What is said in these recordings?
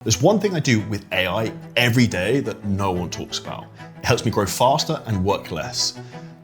There's one thing I do with AI every day that no one talks about. It helps me grow faster and work less.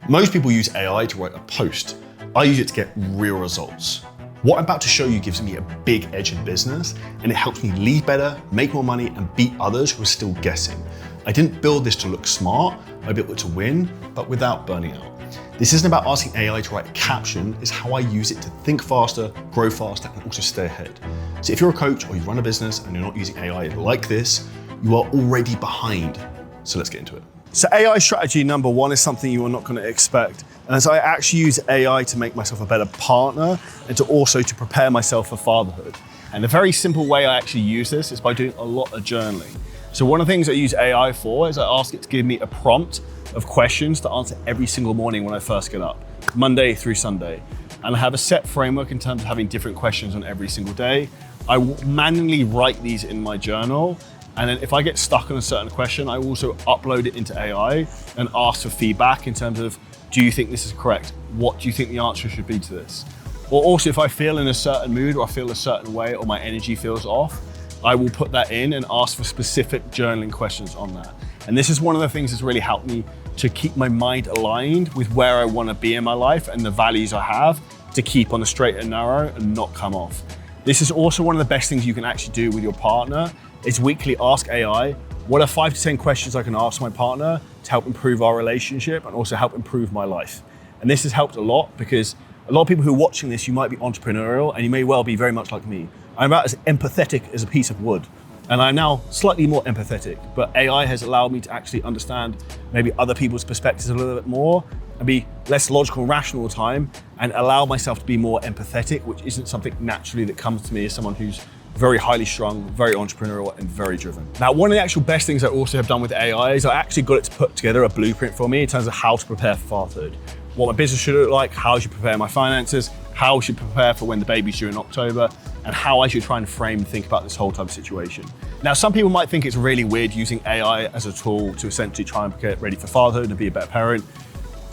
Most people use AI to write a post. I use it to get real results. What I'm about to show you gives me a big edge in business, and it helps me lead better, make more money, and beat others who are still guessing. I didn't build this to look smart, I built it to win, but without burning out. This isn't about asking AI to write a caption, it's how I use it to think faster, grow faster, and also stay ahead. So if you're a coach or you run a business and you're not using AI like this, you are already behind. So let's get into it. So AI strategy number one is something you are not going to expect. And so I actually use AI to make myself a better partner and to also to prepare myself for fatherhood. And the very simple way I actually use this is by doing a lot of journaling. So one of the things I use AI for is I ask it to give me a prompt of questions to answer every single morning when I first get up, Monday through Sunday. And I have a set framework in terms of having different questions on every single day. I will manually write these in my journal. And then if I get stuck on a certain question, I also upload it into AI and ask for feedback in terms of, do you think this is correct? What do you think the answer should be to this? Or also if I feel in a certain mood or I feel a certain way or my energy feels off, I will put that in and ask for specific journaling questions on that. And this is one of the things that's really helped me to keep my mind aligned with where I want to be in my life and the values I have to keep on the straight and narrow and not come off. This is also one of the best things you can actually do with your partner is weekly ask AI, what are 5 to 10 questions I can ask my partner to help improve our relationship and also help improve my life? And this has helped a lot because a lot of people who are watching this, you might be entrepreneurial and you may well be very much like me. I'm about as empathetic as a piece of wood. And I'm now slightly more empathetic, but AI has allowed me to actually understand maybe other people's perspectives a little bit more and be less logical and rational all the time and allow myself to be more empathetic, which isn't something naturally that comes to me as someone who's very highly strung, very entrepreneurial and very driven. Now, one of the actual best things I also have done with AI is I actually got it to put together a blueprint for me in terms of how to prepare for fatherhood. What my business should look like, how I should prepare my finances, how I should prepare for when the baby's due in October, and how I should try and frame and think about this whole type of situation. Now, some people might think it's really weird using AI as a tool to essentially try and get ready for fatherhood and be a better parent,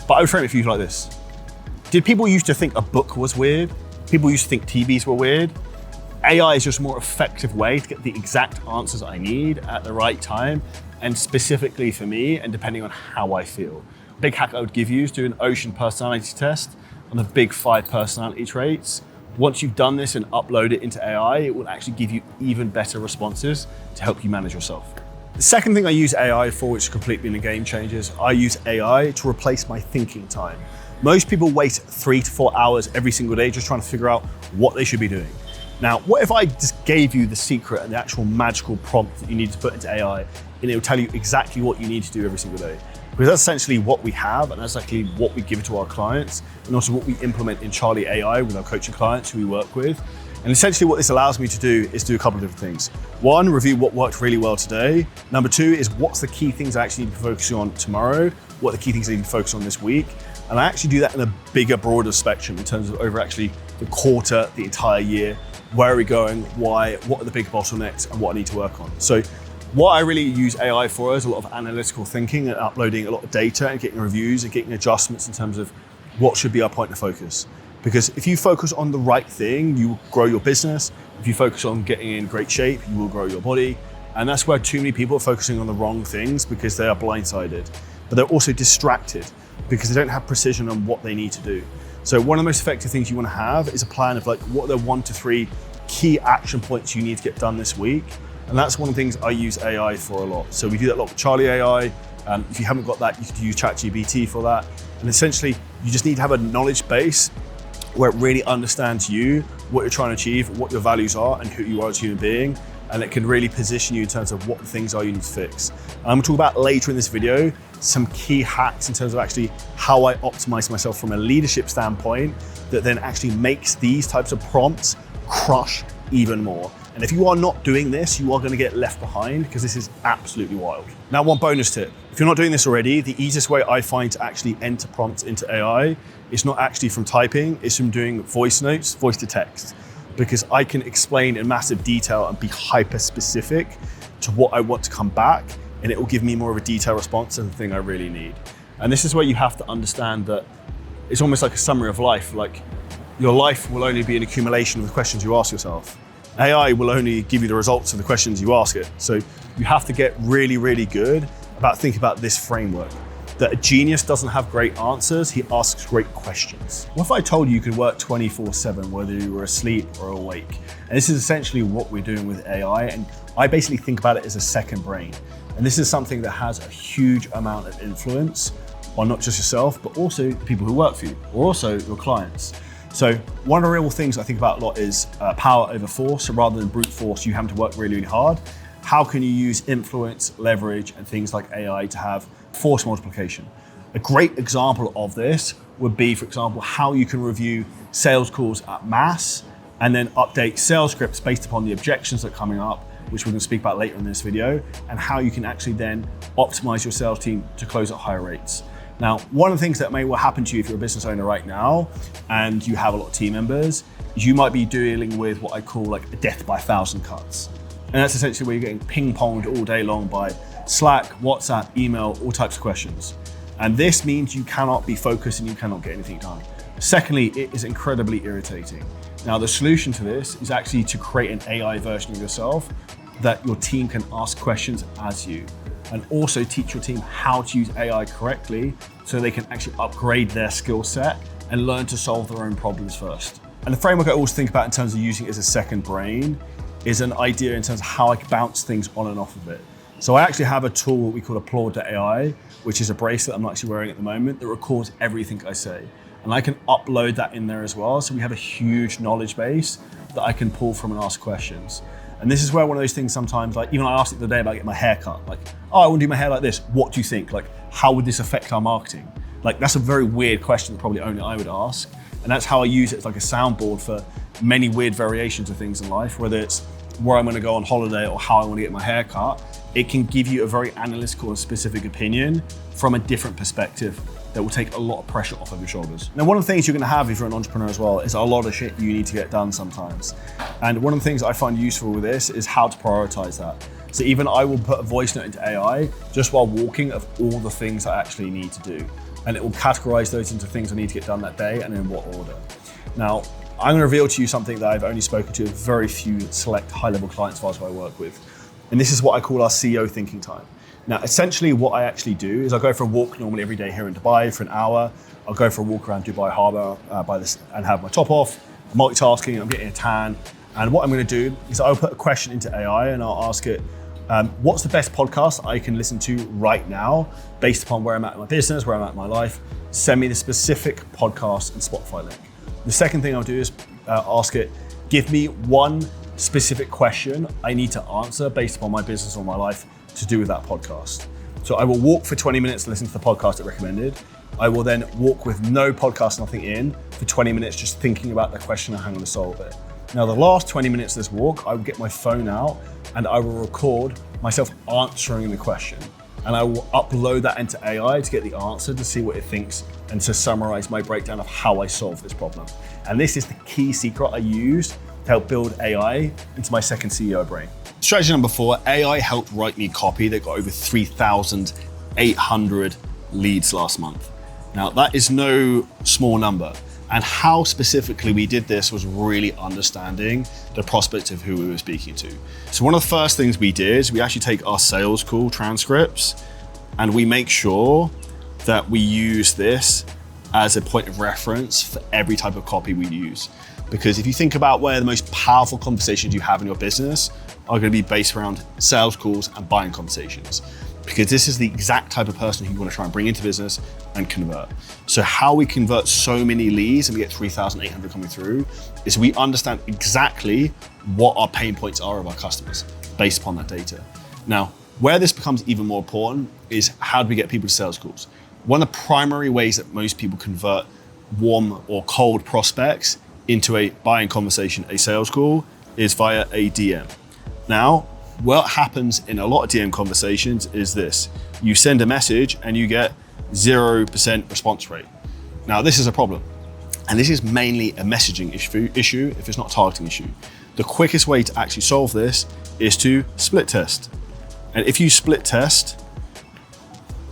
but I would frame it for you like this. Did people used to think a book was weird? People used to think TVs were weird? AI is just a more effective way to get the exact answers I need at the right time, and specifically for me, and depending on how I feel. Big hack I would give you is do an ocean personality test on the big 5 personality traits. Once you've done this and upload it into AI, it will actually give you even better responses to help you manage yourself. The second thing I use AI for, which is completely been a game changer, is I use AI to replace my thinking time. Most people waste 3 to 4 hours every single day just trying to figure out what they should be doing. Now, what if I just gave you the secret and the actual magical prompt that you need to put into AI, and it will tell you exactly what you need to do every single day? Because that's essentially what we have, and that's actually what we give to our clients, and also what we implement in Charlie AI with our coaching clients who we work with. And essentially what this allows me to do is do a couple of different things. 1, review what worked really well today. Number 2 is what's the key things I actually need to be focusing on tomorrow? What are the key things I need to focus on this week? And I actually do that in a bigger, broader spectrum in terms of over actually the quarter, the entire year. Where are we going? Why? What are the big bottlenecks and what I need to work on? So what I really use AI for is a lot of analytical thinking and uploading a lot of data and getting reviews and getting adjustments in terms of what should be our point of focus. Because if you focus on the right thing, you will grow your business. If you focus on getting in great shape, you will grow your body. And that's where too many people are focusing on the wrong things because they are blindsided. But they're also distracted because they don't have precision on what they need to do. So one of the most effective things you want to have is a plan of like what are the 1 to 3 key action points you need to get done this week. And that's one of the things I use AI for a lot. So we do that a lot with Charlie AI. If you haven't got that, you could use ChatGPT for that. And essentially, you just need to have a knowledge base where it really understands you, what you're trying to achieve, what your values are, and who you are as a human being. And it can really position you in terms of what the things are you need to fix. And I'm gonna talk about later in this video, some key hacks in terms of actually how I optimize myself from a leadership standpoint that then actually makes these types of prompts crush even more. And if you are not doing this, you are going to get left behind because this is absolutely wild. Now, one bonus tip. If you're not doing this already, the easiest way I find to actually enter prompts into AI is not actually from typing, it's from doing voice notes, voice to text, because I can explain in massive detail and be hyper specific to what I want to come back, and it will give me more of a detailed response to the thing I really need. And this is where you have to understand that it's almost like a summary of life. Like your life will only be an accumulation of the questions you ask yourself. AI will only give you the results of the questions you ask it. So you have to get really, really good about thinking about this framework, that a genius doesn't have great answers, he asks great questions. What if I told you could work 24/7, whether you were asleep or awake? And this is essentially what we're doing with AI, and I basically think about it as a second brain. And this is something that has a huge amount of influence on not just yourself, but also the people who work for you, or also your clients. So one of the real things I think about a lot is power over force. So rather than brute force, you having to work really, really hard. How can you use influence, leverage, and things like AI to have force multiplication? A great example of this would be, for example, how you can review sales calls at mass and then update sales scripts based upon the objections that are coming up, which we're going to speak about later in this video, and how you can actually then optimize your sales team to close at higher rates. Now, one of the things that may well happen to you if you're a business owner right now and you have a lot of team members is you might be dealing with what I call like a death by 1,000 cuts. And that's essentially where you're getting ping-ponged all day long by Slack, WhatsApp, email, all types of questions. And this means you cannot be focused and you cannot get anything done. Secondly, it is incredibly irritating. Now, the solution to this is actually to create an AI version of yourself that your team can ask questions as you, and also teach your team how to use AI correctly so they can actually upgrade their skill set and learn to solve their own problems first. And the framework I always think about in terms of using it as a second brain is an idea in terms of how I can bounce things on and off of it. So I actually have a tool we call Applaud.ai, which is a bracelet I'm not actually wearing at the moment that records everything I say. And I can upload that in there as well. So we have a huge knowledge base that I can pull from and ask questions. And this is where one of those things sometimes, like even I asked it the other day about getting my hair cut, like, oh, I want to do my hair like this. What do you think? Like, how would this affect our marketing? Like, that's a very weird question that probably only I would ask. And that's how I use it as like a soundboard for many weird variations of things in life, whether it's where I'm going to go on holiday or how I want to get my hair cut. It can give you a very analytical and specific opinion from a different perspective that will take a lot of pressure off of your shoulders. Now, one of the things you're gonna have if you're an entrepreneur as well is a lot of shit you need to get done sometimes. And one of the things I find useful with this is how to prioritize that. So even I will put a voice note into AI just while walking of all the things I actually need to do. And it will categorize those into things I need to get done that day and in what order. Now, I'm gonna reveal to you something that I've only spoken to a very few select high-level clients of ours who I work with. And this is what I call our CEO thinking time. Now, essentially what I actually do is I go for a walk normally every day here in Dubai for an hour. I'll go for a walk around Dubai Harbour and have my top off, multitasking, I'm getting a tan. And what I'm gonna do is I'll put a question into AI and I'll ask it, what's the best podcast I can listen to right now based upon where I'm at in my business, where I'm at in my life? Send me the specific podcast and Spotify link. The second thing I'll do is ask it, give me one specific question I need to answer based upon my business or my life to do with that podcast. So I will walk for 20 minutes to listen to the podcast it recommended. I will then walk with no podcast, nothing in, for 20 minutes just thinking about the question and how I'm going to solve it. Now, the last 20 minutes of this walk, I will get my phone out and I will record myself answering the question. And I will upload that into AI to get the answer, to see what it thinks and to summarize my breakdown of how I solve this problem. And this is the key secret I used to help build AI into my second CEO brain. Strategy number 4, AI helped write me copy that got over 3,800 leads last month. Now, that is no small number. And how specifically we did this was really understanding the prospect of who we were speaking to. So one of the first things we did is we actually take our sales call transcripts and we make sure that we use this as a point of reference for every type of copy we use. Because if you think about where the most powerful conversations you have in your business are going to be based around sales calls and buying conversations, because this is the exact type of person who you want to try and bring into business and convert. So how we convert so many leads and we get 3,800 coming through is we understand exactly what our pain points are of our customers based upon that data. Now, where this becomes even more important is how do we get people to sales calls? One of the primary ways that most people convert warm or cold prospects into a buying conversation, a sales call, is via a DM. Now, what happens in a lot of DM conversations is this. You send a message and you get 0% response rate. Now, this is a problem. And this is mainly a messaging issue if it's not a targeting issue. The quickest way to actually solve this is to split test. And if you split test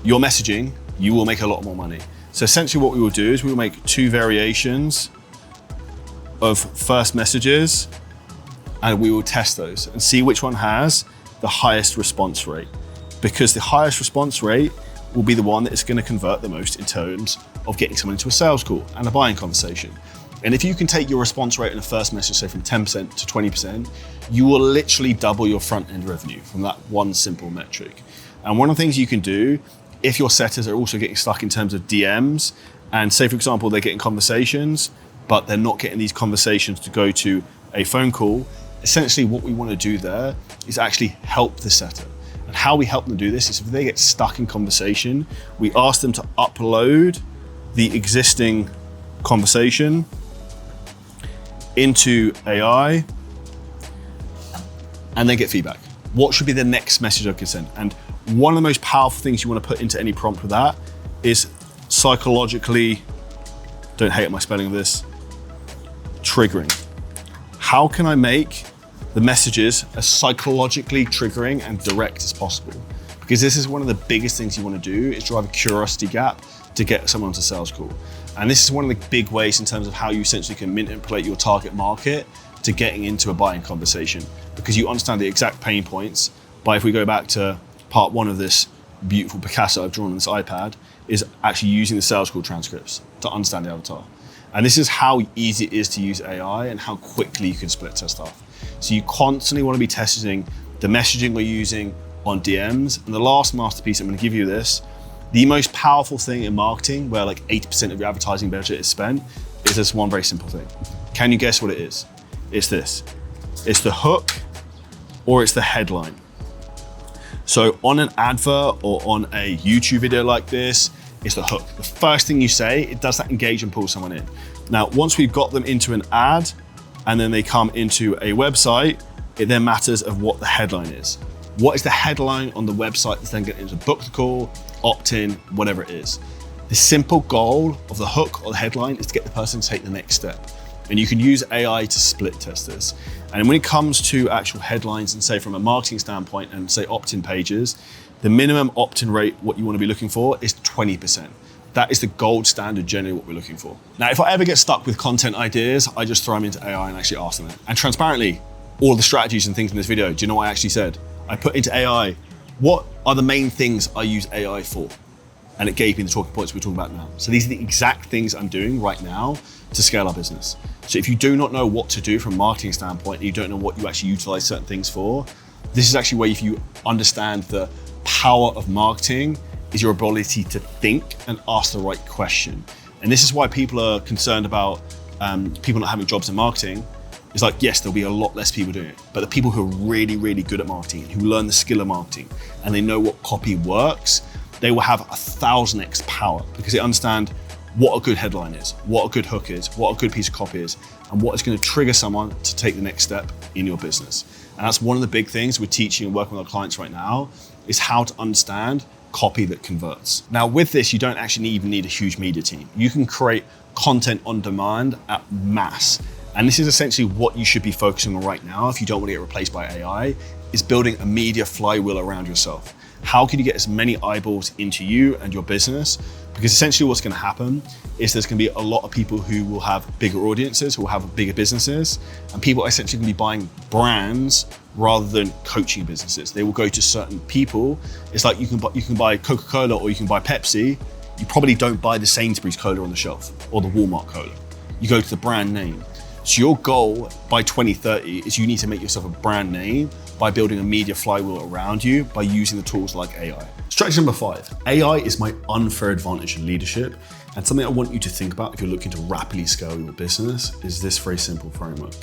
your messaging, you will make a lot more money. So essentially what we will do is we will make 2 variations of first messages and we will test those and see which one has the highest response rate. Because the highest response rate will be the one that is going to convert the most in terms of getting someone into a sales call and a buying conversation. And if you can take your response rate in the first message, say from 10% to 20%, you will literally double your front end revenue from that one simple metric. And one of the things you can do, if your setters are also getting stuck in terms of DMs, and say for example, they're getting conversations, but they're not getting these conversations to go to a phone call, essentially what we want to do there is actually help the setter. And how we help them do this is if they get stuck in conversation, we ask them to upload the existing conversation into AI and then get feedback. What should be the next message I can send? And one of the most powerful things you want to put into any prompt with that is psychologically, don't hate my spelling of this, triggering. How can I make the messages as psychologically triggering and direct as possible? Because this is one of the biggest things you want to do is drive a curiosity gap to get someone to sales call. And this is one of the big ways in terms of how you essentially can manipulate your target market to getting into a buying conversation, because you understand the exact pain points. But if we go back to part one of this beautiful Picasso I've drawn on this iPad, is actually using the sales call transcripts to understand the avatar. And this is how easy it is to use AI and how quickly you can split test stuff. So you constantly want to be testing the messaging we're using on DMs. And the last masterpiece, I'm going to give you this, the most powerful thing in marketing, where like 80% of your advertising budget is spent, is this one very simple thing. Can you guess what it is? It's this. It's the hook or it's the headline. So on an advert or on a YouTube video like this, it's the hook. The first thing you say, it does that engage and pull someone in. Now, once we've got them into an ad and then they come into a website, it then matters of what the headline is. What is the headline on the website that's then getting to book the call, opt in, whatever it is. The simple goal of the hook or the headline is to get the person to take the next step. And you can use AI to split test this. And when it comes to actual headlines and say from a marketing standpoint and say opt-in pages, the minimum opt-in rate, what you want to be looking for is 20%. That is the gold standard, generally what we're looking for. Now, if I ever get stuck with content ideas, I just throw them into AI and actually ask them it. And transparently, all the strategies and things in this video, do you know what I actually said? I put into AI, what are the main things I use AI for? And it gave me the talking points we're talking about now. So these are the exact things I'm doing right now to scale our business. So if you do not know what to do from a marketing standpoint, and you don't know what you actually utilize certain things for, this is actually where if you understand the power of marketing is your ability to think and ask the right question. And this is why people are concerned about people not having jobs in marketing. It's like, yes, there'll be a lot less people doing it, but the people who are really, really good at marketing, who learn the skill of marketing, and they know what copy works, they will have 1,000x power because they understand what a good headline is, what a good hook is, what a good piece of copy is, and what is going to trigger someone to take the next step in your business. And that's one of the big things we're teaching and working with our clients right now, is how to understand copy that converts. Now with this, you don't actually even need a huge media team. You can create content on demand at mass. And this is essentially what you should be focusing on right now if you don't want to get replaced by AI, is building a media flywheel around yourself. How can you get as many eyeballs into you and your business? Because essentially what's going to happen is there's going to be a lot of people who will have bigger audiences, who will have bigger businesses, and people are essentially going to be buying brands rather than coaching businesses. They will go to certain people. It's like you can buy Coca-Cola or you can buy Pepsi. You probably don't buy the Sainsbury's Cola on the shelf or the Walmart Cola. You go to the brand name. So your goal by 2030 is you need to make yourself a brand name by building a media flywheel around you by using the tools like AI. Strategy number 5, AI is my unfair advantage in leadership. And something I want you to think about if you're looking to rapidly scale your business is this very simple framework.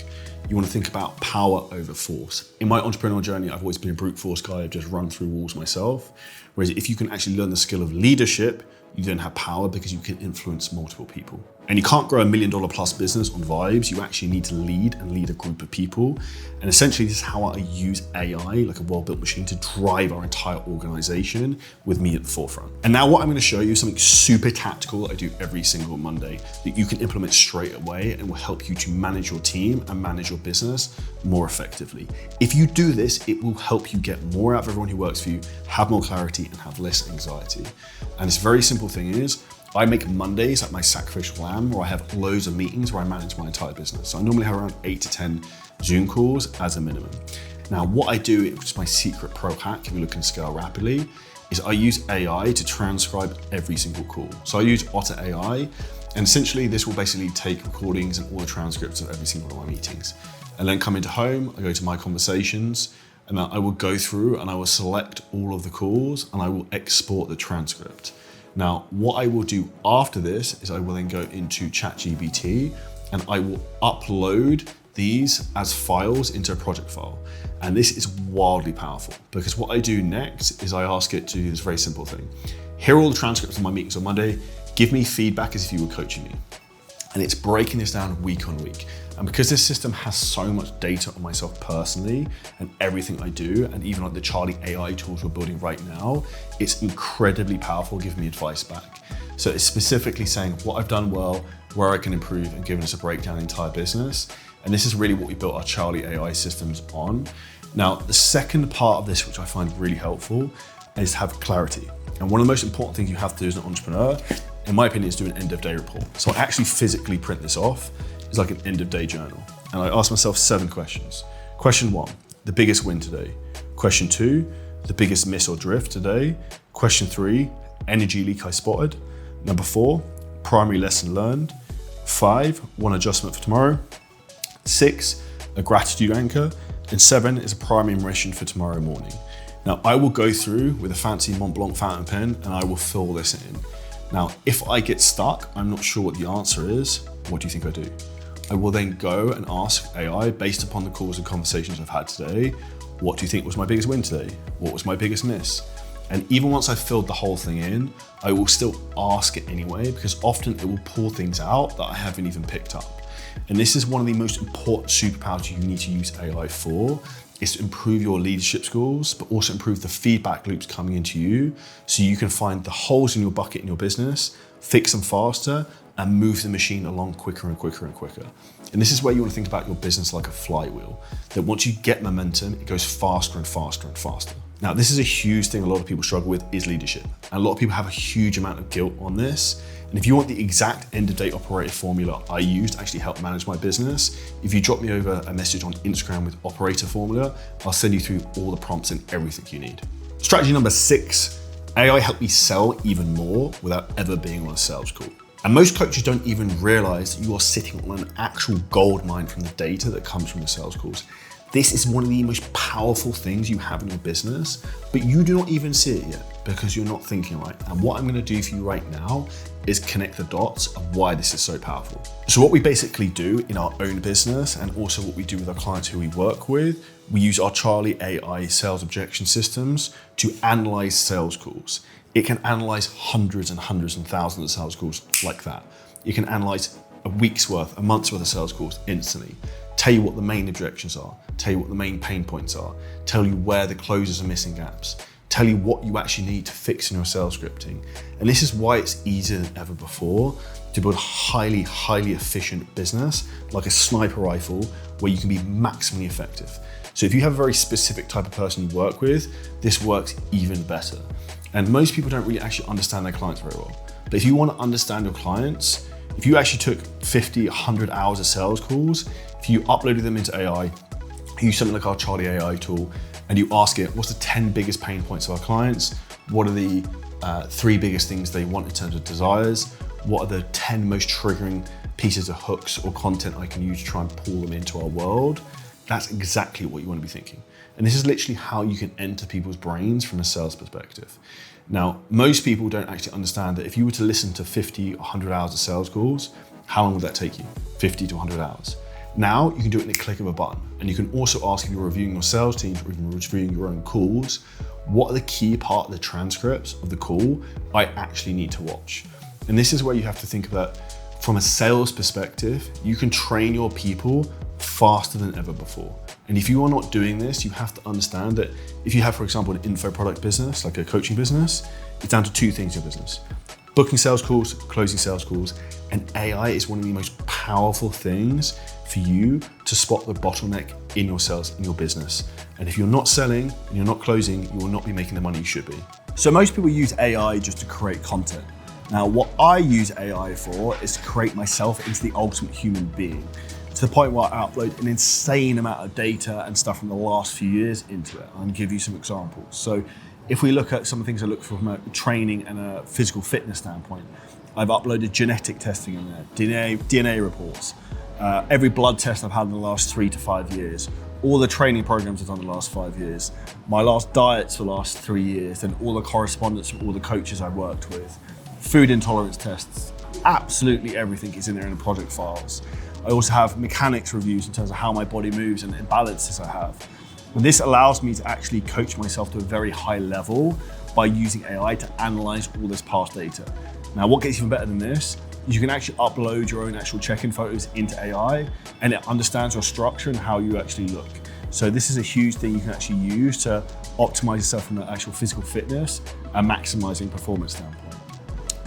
You want to think about power over force. In my entrepreneurial journey, I've always been a brute force guy. I've just run through walls myself. Whereas if you can actually learn the skill of leadership, you then have power because you can influence multiple people. And you can't grow $1 million plus business on vibes. You actually need to lead a group of people. And essentially this is how I use AI, like a well-built machine, to drive our entire organization with me at the forefront. And now what I'm going to show you is something super tactical that I do every single Monday that you can implement straight away and will help you to manage your team and manage your business more effectively. If you do this, it will help you get more out of everyone who works for you, have more clarity and have less anxiety. And this very simple thing is, I make Mondays like my sacrificial lamb, where I have loads of meetings where I manage my entire business. So I normally have around 8 to 10 Zoom calls as a minimum. Now, what I do, which is my secret pro hack, if you're looking to scale rapidly, is I use AI to transcribe every single call. So I use Otter AI, and essentially this will basically take recordings and all the transcripts of every single one of my meetings. And then come into home, I go to my conversations, and I will go through and I will select all of the calls and I will export the transcript. Now, what I will do after this is I will then go into ChatGPT and I will upload these as files into a project file. And this is wildly powerful because what I do next is I ask it to do this very simple thing. Here are all the transcripts of my meetings on Monday. Give me feedback as if you were coaching me. And it's breaking this down week on week. And because this system has so much data on myself personally and everything I do, and even like the Charlie AI tools we're building right now, it's incredibly powerful giving me advice back. So it's specifically saying what I've done well, where I can improve, and giving us a breakdown of the entire business. And this is really what we built our Charlie AI systems on. Now, the second part of this, which I find really helpful, is to have clarity. And one of the most important things you have to do as an entrepreneur, in my opinion, is do an end of day report. So I actually physically print this off. It's like an end of day journal. And I ask myself 7 questions. Question 1, the biggest win today. Question 2, the biggest miss or drift today. Question 3, energy leak I spotted. Number 4, primary lesson learned. 5, one adjustment for tomorrow. 6, a gratitude anchor. And 7 is a primary mission for tomorrow morning. Now I will go through with a fancy Mont Blanc fountain pen and I will fill this in. Now, if I get stuck, I'm not sure what the answer is, what do you think I do? I will then go and ask AI, based upon the calls and conversations I've had today, what do you think was my biggest win today? What was my biggest miss? And even once I've filled the whole thing in, I will still ask it anyway, because often it will pull things out that I haven't even picked up. And this is one of the most important superpowers you need to use AI for, is to improve your leadership skills, but also improve the feedback loops coming into you so you can find the holes in your bucket in your business, fix them faster, and move the machine along quicker and quicker and quicker. And this is where you want to think about your business like a flywheel, that once you get momentum, it goes faster and faster and faster. Now, this is a huge thing a lot of people struggle with, is leadership. And a lot of people have a huge amount of guilt on this. And if you want the exact end-of-day operator formula I use to actually help manage my business, if you drop me over a message on Instagram with operator formula, I'll send you through all the prompts and everything you need. Strategy number 6, AI helped me sell even more without ever being on a sales call. And most coaches don't even realize that you are sitting on an actual gold mine from the data that comes from the sales calls. This is one of the most powerful things you have in your business, but you do not even see it yet because you're not thinking right. And what I'm gonna do for you right now is connect the dots of why this is so powerful. So what we basically do in our own business, and also what we do with our clients who we work with, we use our Charlie AI sales objection systems to analyze sales calls. It can analyze hundreds and hundreds and thousands of sales calls like that. It can analyze a week's worth, a month's worth of sales calls instantly. Tell you what the main objections are, tell you what the main pain points are, tell you where the closers are missing gaps, tell you what you actually need to fix in your sales scripting. And this is why it's easier than ever before to build a highly, highly efficient business, like a sniper rifle, where you can be maximally effective. So if you have a very specific type of person you work with, this works even better. And most people don't really actually understand their clients very well. But if you want to understand your clients, if you actually took 50, 100 hours of sales calls, if you uploaded them into AI, use something like our Charlie AI tool, and you ask it, what's the 10 biggest pain points of our clients? What are the 3 biggest things they want in terms of desires? What are the 10 most triggering pieces of hooks or content I can use to try and pull them into our world? That's exactly what you want to be thinking. And this is literally how you can enter people's brains from a sales perspective. Now, most people don't actually understand that if you were to listen to 50 or 100 hours of sales calls, how long would that take you? 50 to 100 hours. Now, you can do it in a click of a button. And you can also ask, if you're reviewing your sales teams or even reviewing your own calls, what are the key part of the transcripts of the call I actually need to watch? And this is where you have to think about, from a sales perspective, you can train your people faster than ever before. And if you are not doing this, you have to understand that if you have, for example, an info product business, like a coaching business, it's down to 2 things in your business: booking sales calls, closing sales calls. And AI is one of the most powerful things for you to spot the bottleneck in your sales, in your business. And if you're not selling and you're not closing, you will not be making the money you should be. So most people use AI just to create content. Now, what I use AI for is to create myself into the ultimate human being, to the point where I upload an insane amount of data and stuff from the last few years into it. I'll give you some examples. So if we look at some of the things I look for from a training and a physical fitness standpoint, I've uploaded genetic testing in there, DNA reports, every blood test I've had in the last 3 to 5 years, all the training programs I've done in the last 5 years, my last diets for the last 3 years, and all the correspondence from all the coaches I've worked with, food intolerance tests, absolutely everything is in there in the project files. I also have mechanics reviews in terms of how my body moves and imbalances I have. And this allows me to actually coach myself to a very high level by using AI to analyze all this past data. Now, what gets even better than this, is you can actually upload your own actual check-in photos into AI, and it understands your structure and how you actually look. So this is a huge thing you can actually use to optimize yourself from the actual physical fitness and maximizing performance standpoint.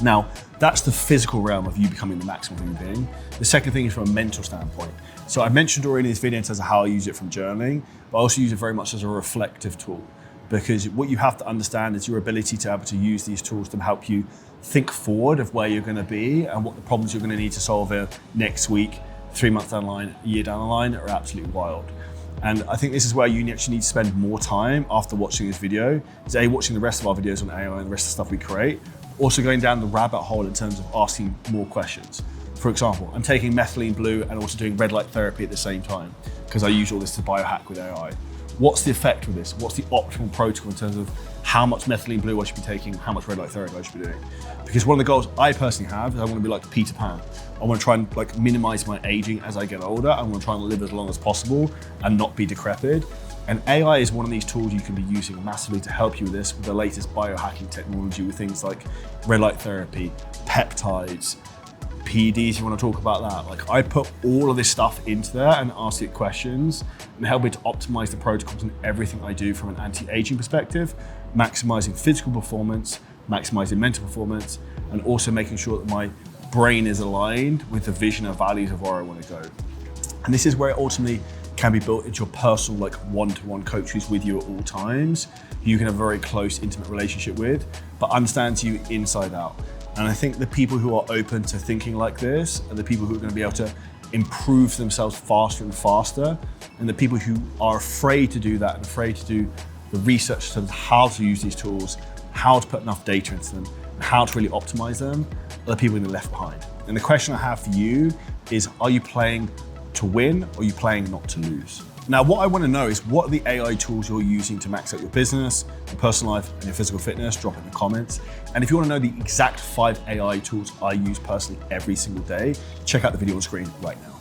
Now, that's the physical realm of you becoming the maximum human being. The second thing is from a mental standpoint. So I mentioned already in this video in terms of how I use it from journaling, but I also use it very much as a reflective tool, because what you have to understand is your ability to be able to use these tools to help you think forward of where you're going to be and what the problems you're going to need to solve next week, 3 months down the line, a year down the line are absolutely wild. And I think this is where you actually need to spend more time after watching this video, is watching the rest of our videos on AI and the rest of the stuff we create, also going down the rabbit hole in terms of asking more questions. For example, I'm taking methylene blue and also doing red light therapy at the same time, because I use all this to biohack with AI. What's the effect with this? What's the optimal protocol in terms of how much methylene blue I should be taking, how much red light therapy I should be doing? Because one of the goals I personally have is I want to be like Peter Pan. I want to try and minimize my aging as I get older. I want to try and live as long as possible and not be decrepit. And AI is one of these tools you can be using massively to help you with this, with the latest biohacking technology, with things like red light therapy, peptides, PEDs, you want to talk about that. I put all of this stuff into there and ask it questions and help it to optimize the protocols and everything I do from an anti-aging perspective, maximizing physical performance, maximizing mental performance, and also making sure that my brain is aligned with the vision and values of where I want to go. And this is where it ultimately can be built into your personal one-to-one coach who's with you at all times, who you can have a very close, intimate relationship with, but understands you inside out. And I think the people who are open to thinking like this are the people who are going to be able to improve themselves faster and faster. And the people who are afraid to do that and afraid to do the research to how to use these tools, how to put enough data into them, and how to really optimize them, are the people who are left behind. And the question I have for you is, are you playing to win or are you playing not to lose? Now, what I want to know is, what are the AI tools you're using to max out your business, your personal life, and your physical fitness? Drop it in the comments. And if you want to know the exact 5 AI tools I use personally every single day, check out the video on screen right now.